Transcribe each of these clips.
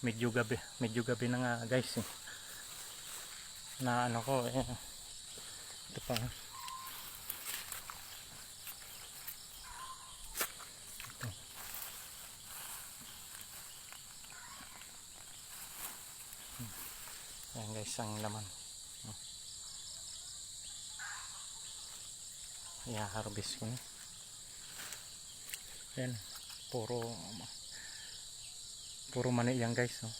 medyo gabi na nga guys eh. Na ano ko eh, ito pa ito. Ayan guys ang laman. I-harvest ko na. Ayan, puro mani yan guys, no?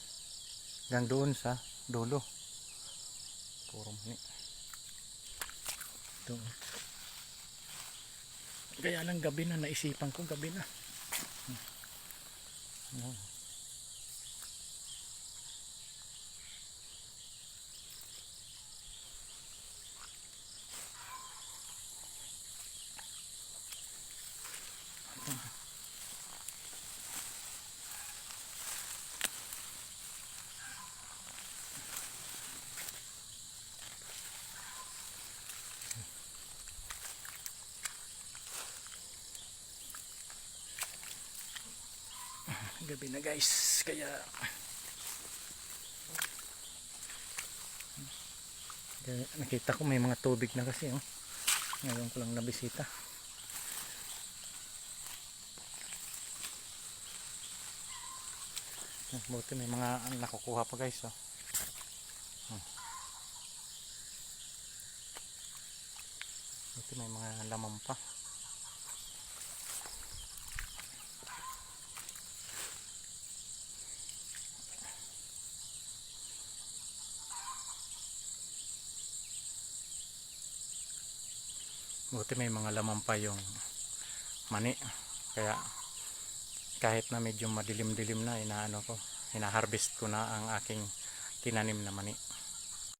Hanggang doon sa dulo puro mani ito. Kaya lang gabi na, naisipan ko gabi na. Gabi na guys, kaya nakita ko may mga tubig na kasi oh. Ngayon ko lang nabisita. Buti may mga nakukuha pa guys oh. Buti may mga laman pa. Buti may mga laman pa yung mani. Kaya kahit na medyo madilim-dilim na, hina-harvest ko na ang aking tinanim na mani.